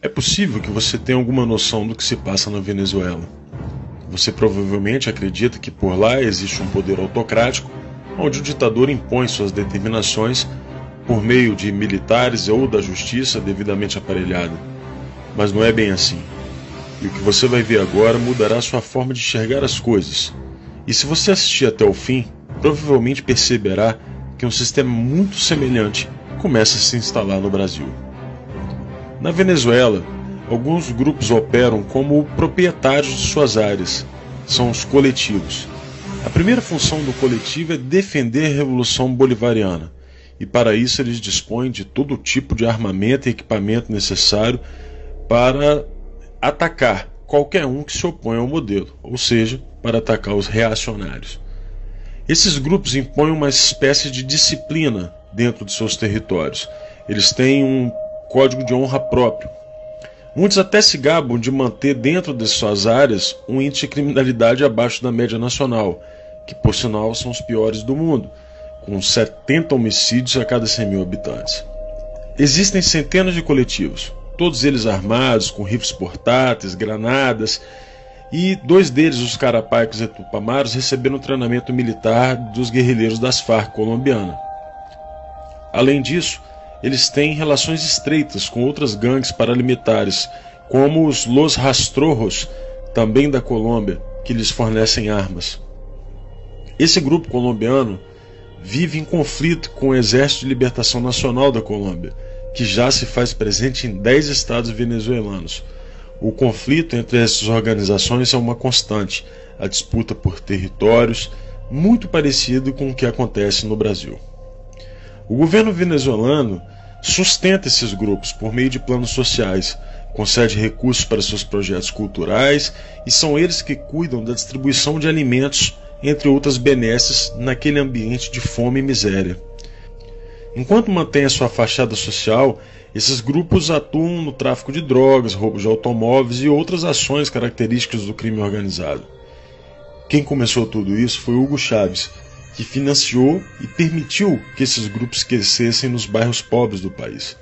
É possível que você tenha alguma noção do que se passa na Venezuela. Você provavelmente acredita que por lá existe um poder autocrático, onde o ditador impõe suas determinações por meio de militares ou da justiça devidamente aparelhada. Mas não é bem assim. E o que você vai ver agora mudará sua forma de enxergar as coisas. E se você assistir até o fim, provavelmente perceberá que um sistema muito semelhante começa a se instalar no Brasil. Na Venezuela, alguns grupos operam como proprietários de suas áreas. São os coletivos. A primeira função do coletivo é defender a Revolução Bolivariana, e para isso eles dispõem de todo tipo de armamento e equipamento necessário para atacar qualquer um que se oponha ao modelo, ou seja, para atacar os reacionários. Esses grupos impõem uma espécie de disciplina dentro de seus territórios. Eles têm um código de honra próprio. Muitos até se gabam de manter dentro de suas áreas um índice de criminalidade abaixo da média nacional, que por sinal são os piores do mundo, com 70 homicídios a cada 100 mil habitantes. Existem centenas de coletivos, todos eles armados, com rifles portáteis, granadas, e 2 deles, os Carapaicos e Tupamaros, receberam treinamento militar dos guerrilheiros das Farc colombiana. Além disso, eles têm relações estreitas com outras gangues paramilitares, como os Los Rastrojos, também da Colômbia, que lhes fornecem armas. Esse grupo colombiano vive em conflito com o Exército de Libertação Nacional da Colômbia, que já se faz presente em 10 estados venezuelanos. O conflito entre essas organizações é uma constante, a disputa por territórios, muito parecido com o que acontece no Brasil. O governo venezuelano sustenta esses grupos por meio de planos sociais, concede recursos para seus projetos culturais e são eles que cuidam da distribuição de alimentos, entre outras benesses, naquele ambiente de fome e miséria. Enquanto mantém a sua fachada social, esses grupos atuam no tráfico de drogas, roubos de automóveis e outras ações características do crime organizado. Quem começou tudo isso foi Hugo Chávez, que financiou e permitiu que esses grupos crescessem nos bairros pobres do país.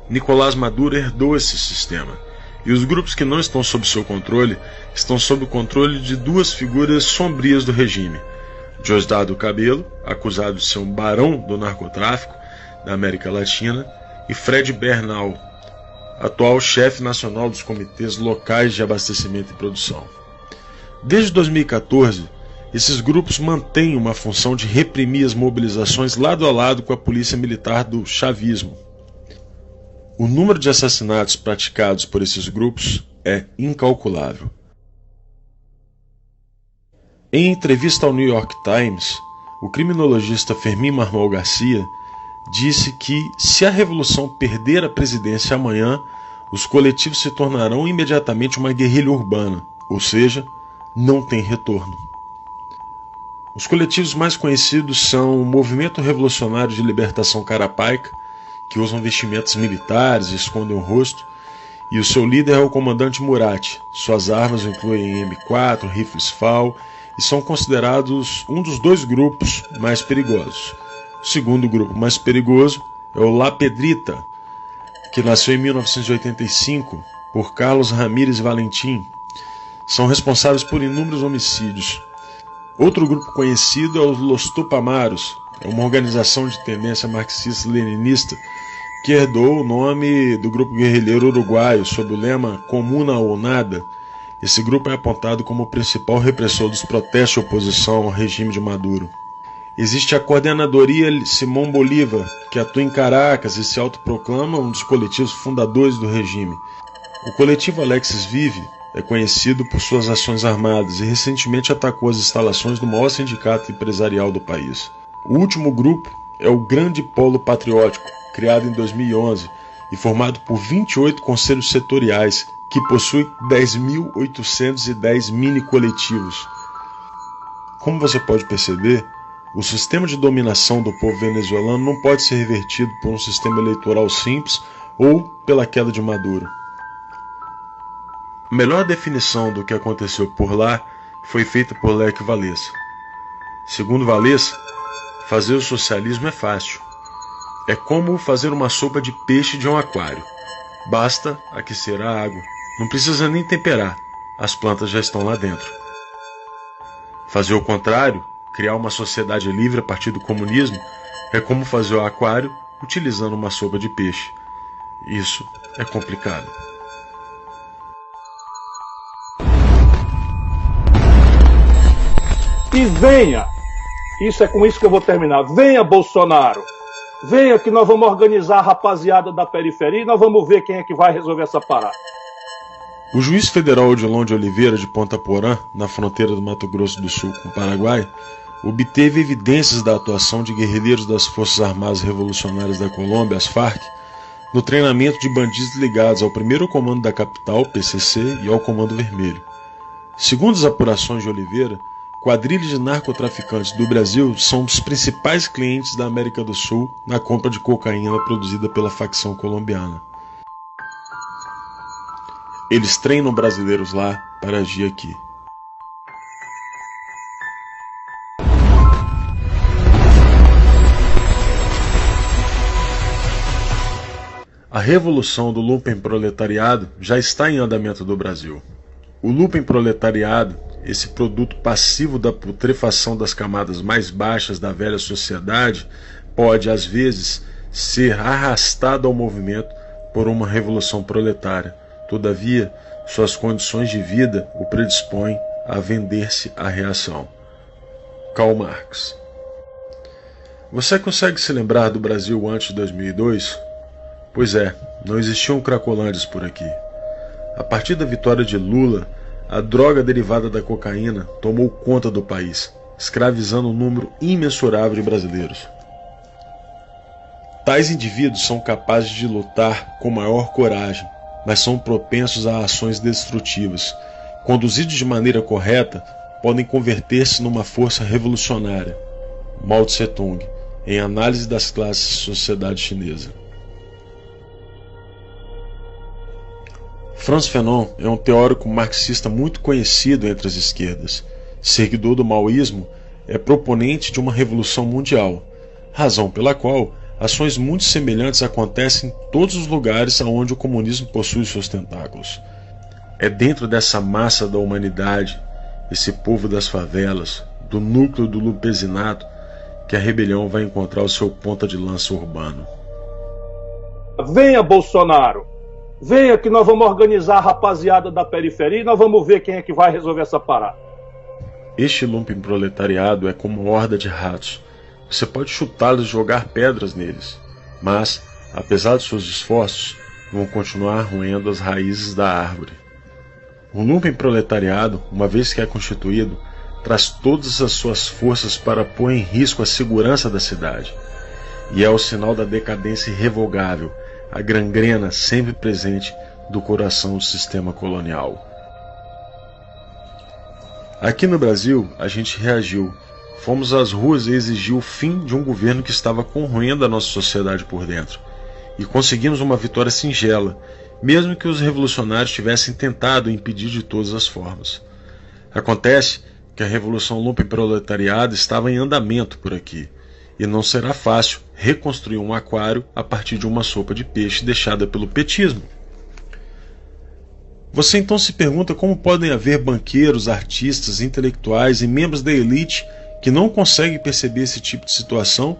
Nicolás Maduro herdou esse sistema, e os grupos que não estão sob seu controle estão sob o controle de 2 figuras sombrias do regime: Diosdado Cabello, acusado de ser um barão do narcotráfico da América Latina, e Fred Bernal, atual chefe nacional dos comitês locais de abastecimento e produção. Desde 2014, esses grupos mantêm uma função de reprimir as mobilizações lado a lado com a polícia militar do chavismo. O número de assassinatos praticados por esses grupos é incalculável. Em entrevista ao New York Times, o criminologista Fermín Marmol Garcia disse que, se a revolução perder a presidência amanhã, os coletivos se tornarão imediatamente uma guerrilha urbana, ou seja, não tem retorno. Os coletivos mais conhecidos são o Movimento Revolucionário de Libertação Carapaica, que usam vestimentas militares e escondem o rosto, e o seu líder é o comandante Murat. Suas armas incluem M4, rifles FAL, e são considerados um dos 2 grupos mais perigosos. O segundo grupo mais perigoso é o La Pedrita, que nasceu em 1985 por Carlos Ramírez Valentim. São responsáveis por inúmeros homicídios. Outro grupo conhecido é os Los Tupamaros, é uma organização de tendência marxista-leninista que herdou o nome do grupo guerrilheiro uruguaio sob o lema Comuna ou Nada. Esse grupo é apontado como o principal repressor dos protestos de oposição ao regime de Maduro. Existe a Coordenadoria Simón Bolívar, que atua em Caracas e se autoproclama um dos coletivos fundadores do regime. O coletivo Alexis Vive é conhecido por suas ações armadas e recentemente atacou as instalações do maior sindicato empresarial do país. O último grupo é o Grande Polo Patriótico, criado em 2011 e formado por 28 conselhos setoriais, que possui 10.810 mini-coletivos. Como você pode perceber, o sistema de dominação do povo venezuelano não pode ser revertido por um sistema eleitoral simples ou pela queda de Maduro. A melhor definição do que aconteceu por lá foi feita por Lech Walesa. Segundo Walesa, fazer o socialismo é fácil. É como fazer uma sopa de peixe de um aquário. Basta aquecer a água, não precisa nem temperar, as plantas já estão lá dentro. Fazer o contrário, criar uma sociedade livre a partir do comunismo, é como fazer o aquário utilizando uma sopa de peixe. Isso é complicado. E venha, isso é com isso que eu vou terminar, venha Bolsonaro, venha que nós vamos organizar a rapaziada da periferia e nós vamos ver quem é que vai resolver essa parada. O juiz federal Odilon de Oliveira de Ponta Porã, na fronteira do Mato Grosso do Sul com o Paraguai, obteve evidências da atuação de guerrilheiros das Forças Armadas Revolucionárias da Colômbia, as FARC, no treinamento de bandidos ligados ao primeiro comando da capital, PCC, e ao Comando Vermelho. Segundo as apurações de Oliveira, quadrilhas de narcotraficantes do Brasil são os principais clientes da América do Sul na compra de cocaína produzida pela facção colombiana. Eles treinam brasileiros lá para agir aqui. A revolução do lumpenproletariado já está em andamento no Brasil. O lumpenproletariado, esse produto passivo da putrefação das camadas mais baixas da velha sociedade, pode, às vezes, ser arrastado ao movimento por uma revolução proletária. Todavia, suas condições de vida o predispõem a vender-se à reação. Karl Marx. Você consegue se lembrar do Brasil antes de 2002? Pois é, não existiam cracolândias por aqui. A partir da vitória de Lula, a droga derivada da cocaína tomou conta do país, escravizando um número imensurável de brasileiros. Tais indivíduos são capazes de lutar com maior coragem, mas são propensos a ações destrutivas. Conduzidos de maneira correta, podem converter-se numa força revolucionária. Mao Tse-tung, em Análise das Classes e Sociedade Chinesa. Frantz Fanon é um teórico marxista muito conhecido entre as esquerdas. Seguidor do maoísmo, é proponente de uma revolução mundial, razão pela qual ações muito semelhantes acontecem em todos os lugares onde o comunismo possui seus tentáculos. É dentro dessa massa da humanidade, esse povo das favelas, do núcleo do lumpesinato, que a rebelião vai encontrar o seu ponta de lança urbano. Venha Bolsonaro, venha que nós vamos organizar a rapaziada da periferia e nós vamos ver quem é que vai resolver essa parada. Este lumpenproletariado é como uma horda de ratos. Você pode chutá-los e jogar pedras neles, mas, apesar de seus esforços, vão continuar roendo as raízes da árvore. O lumpenproletariado, uma vez que é constituído, traz todas as suas forças para pôr em risco a segurança da cidade. E é o sinal da decadência irrevogável, a gangrena sempre presente do coração do sistema colonial. Aqui no Brasil, a gente reagiu. Fomos às ruas e exigir o fim de um governo que estava corroendo a nossa sociedade por dentro. E conseguimos uma vitória singela, mesmo que os revolucionários tivessem tentado impedir de todas as formas. Acontece que a revolução lumpenproletariada estava em andamento por aqui, e não será fácil reconstruir um aquário a partir de uma sopa de peixe deixada pelo petismo. Você então se pergunta como podem haver banqueiros, artistas, intelectuais e membros da elite que não conseguem perceber esse tipo de situação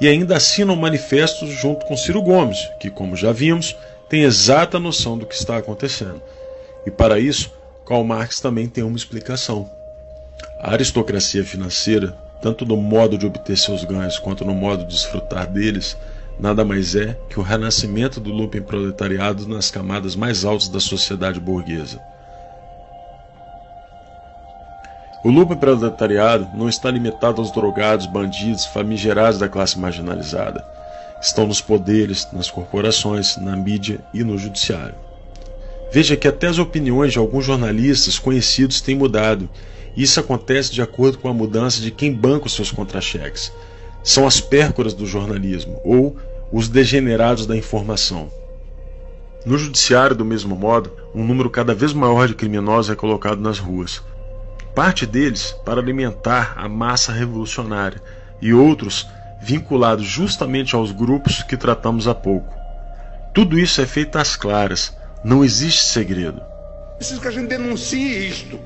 e ainda assinam manifestos junto com Ciro Gomes, que, como já vimos, tem exata noção do que está acontecendo. E para isso, Karl Marx também tem uma explicação. A aristocracia financeira, tanto no modo de obter seus ganhos quanto no modo de desfrutar deles, nada mais é que o renascimento do lumpenproletariado nas camadas mais altas da sociedade burguesa. O lumpenproletariado não está limitado aos drogados, bandidos, famigerados da classe marginalizada. Estão nos poderes, nas corporações, na mídia e no judiciário. Veja que até as opiniões de alguns jornalistas conhecidos têm mudado, e isso acontece de acordo com a mudança de quem banca os seus contra-cheques. São as pércoras do jornalismo, ou os degenerados da informação. No judiciário, do mesmo modo, um número cada vez maior de criminosos é colocado nas ruas. Parte deles para alimentar a massa revolucionária, e outros vinculados justamente aos grupos que tratamos há pouco. Tudo isso é feito às claras, não existe segredo. Preciso que a gente denuncie isto.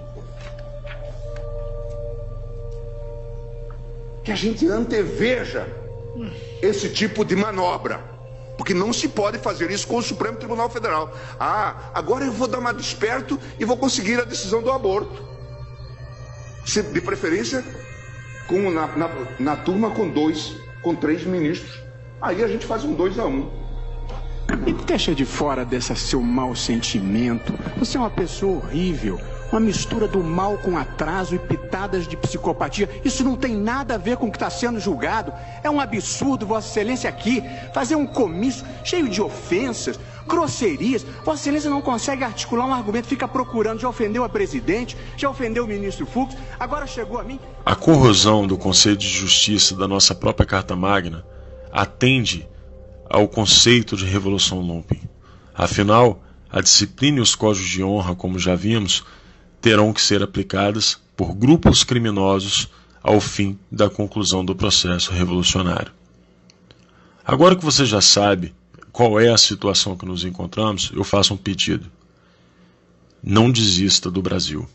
Que a gente anteveja esse tipo de manobra. Porque não se pode fazer isso com o Supremo Tribunal Federal. Ah, agora eu vou dar uma desperto e vou conseguir a decisão do aborto. De preferência na turma com 3 ministros. Aí a gente faz um 2-1. E deixa de fora desse seu mau sentimento. Você é uma pessoa horrível. Uma mistura do mal com atraso e pitadas de psicopatia. Isso não tem nada a ver com o que está sendo julgado. É um absurdo, Vossa Excelência, aqui fazer um comício cheio de ofensas, grosserias. Vossa Excelência não consegue articular um argumento, fica procurando. Já ofendeu a presidente, já ofendeu o ministro Fux, agora chegou a mim. A corrosão do Conselho de Justiça da nossa própria Carta Magna atende ao conceito de Revolução Lumpen. Afinal, a disciplina e os códigos de honra, como já vimos, terão que ser aplicadas por grupos criminosos ao fim da conclusão do processo revolucionário. Agora que você já sabe qual é a situação que nos encontramos, eu faço um pedido. Não desista do Brasil.